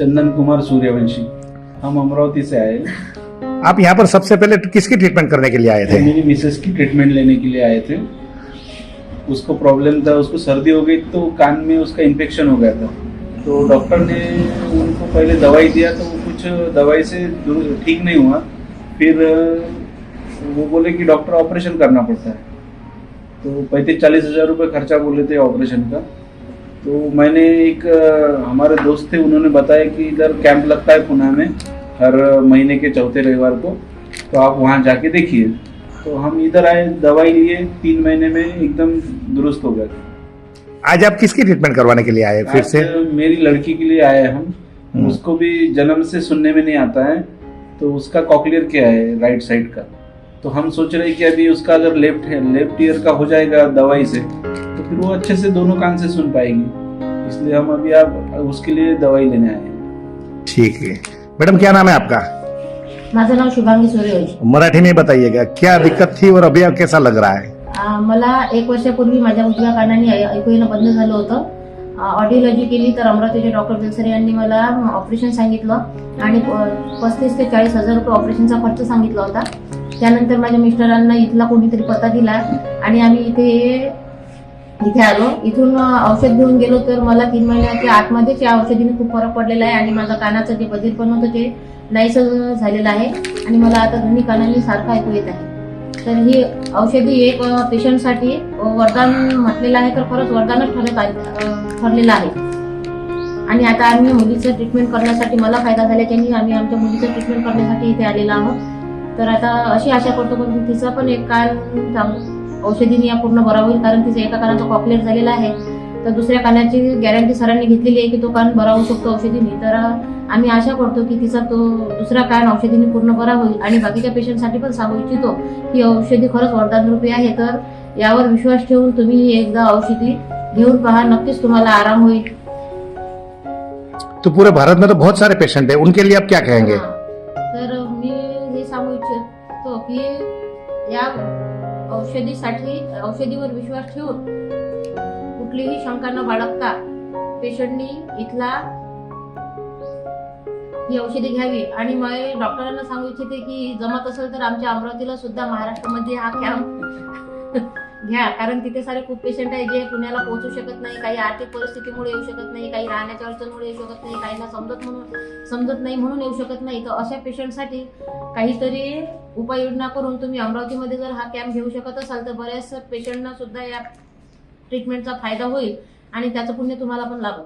चंदन कुमार सूर्यवंशी, हम अमरावती से आए। आप यहाँ पर सबसे पहले किसकी ट्रीटमेंट करने के लिए आए थे? मेरी मिसेस की ट्रीटमेंट लेने के लिए आए थे। उसको प्रॉब्लम था, उसको सर्दी हो गई तो कान में उसका इन्फेक्शन हो गया था। तो डॉक्टर ने उनको पहले दवाई दिया तो कुछ दवाई से ठीक नहीं हुआ। फिर वो बोले कि डॉक्टर ऑपरेशन करना पड़ता है। तो 35-40 हज़ार रुपये खर्चा बोले थे ऑपरेशन का। तो मैंने एक हमारे दोस्त थे, उन्होंने बताया कि इधर कैंप लगता है पुणे में हर महीने के चौथे रविवार को, तो आप वहाँ जाके देखिए। तो हम इधर आए, दवाई लिए, 3 महीने में एकदम दुरुस्त हो गए। आज आप किसकी ट्रीटमेंट करवाने के लिए आए फिर से? मेरी लड़की के लिए आए हम। उसको भी जन्म से सुनने में नहीं आता है, तो उसका कॉकलियर क्या है राइट साइड का। तो हम सोच रहे कि अभी उसका अगर लेफ्ट ईयर का हो जाएगा दवाई से, तो फिर वो अच्छे से दोनों कान से सुन पाएगी। इसलिए हम अभी आप उसके लिए दवाई लेने आए हैं। ठीक है मैडम, क्या नाम है आपका? माझं नाव शुभांगी सूर्यवंशी। मराठी में बताइएगा, क्या दिक्कत थी और अभी कैसा लग रहा है? मला 1 वर्षापूर्वी माझ्या उजव्या कानाने ऐकू येणं बंद झालं होतं. ऑडिओलॉजी केली तर अमरावतीचे डॉक्टर बेलसरे यांनी मला ऑपरेशन सांगितलं आणि 35 ते 40 हजार रुपये ऑपरेशनचा खर्च सांगितला होता. त्यानंतर माझ्या मिस्टरांना इथला कोणीतरी पत्ता दिला आणि आम्ही इथे आलो. इथून औषध घेऊन गेलो तर मला 3 महिन्याच्या आतमध्येच या औषधीने खूप फरक पडलेला आहे आणि माझं कानाचं जे बधिरपण होतं ते नाहीसं झालेलं आहे आणि मला आता दोन्ही कानांनी सारखं ऐकू येत आहे. तर ही औषधी एक पेशंटसाठी वरदान म्हटलेलं आहे, तर खरंच वरदानच ठरलेलं आहे. आणि आता आम्ही मुलीचं ट्रीटमेंट करण्यासाठी मला फायदा झाल्याच्याने आम्ही आमच्या मुलीचं ट्रीटमेंट करण्यासाठी इथे आलेलो आहोत. तर आता अशी आशा करतो की तिचा पण एक कान औषधीने या पूर्ण बरा होईल, कारण तिचा एका कानाचा कॉकलियर झालेला आहे. तर दुसऱ्या कानाची गॅरंटी सरांनी घेतलेली आहे की तो कान बरा होऊ शकतो औषधीने. तर आम्ही आशा करतो की तिचा तो दुसरा कान औषधीने पूर्ण बरा होईल. आणि बाकीच्या पेशंटसाठी पण सांगू इच्छितो की औषधी खरंच वरदान रूपी आहे. तर यावर विश्वास ठेवून तुम्ही एकदा औषधी घेऊन पहा, नक्कीच तुम्हाला आराम होईल. तो पूरे भारत में तो बहुत सारे पेशेंट है, उनके लिए आप क्या कहेंगे? तर मी हे सांगू इच्छितो की या औषधीवर विश्वास ठेवून कुठलीही शंका न बाळगता पेशंटनी इथला ही औषधी घ्यावी. आणि मी डॉक्टरांना सांगू इच्छिते की जमत असेल तर आमच्या अमरावतीला सुद्धा महाराष्ट्रामध्ये हा कॅम्प घ्या, कारण तिथे सारे खूप पेशंट आहे जे पुण्याला पोहोचू शकत नाही. काही आर्थिक परिस्थितीमुळे येऊ शकत नाही, काही राहण्याच्या अडचणीमुळे येऊ शकत नाही, काहींना समजत नाही म्हणून येऊ शकत नाही. तर अशा पेशंटसाठी काहीतरी उपाययोजना करून तुम्ही अमरावतीमध्ये जर हा कॅम्प घेऊ शकत असाल तर बऱ्याच पेशंटना सुद्धा या ट्रीटमेंटचा फायदा होईल आणि त्याचं पुण्य तुम्हाला पण लाभेल.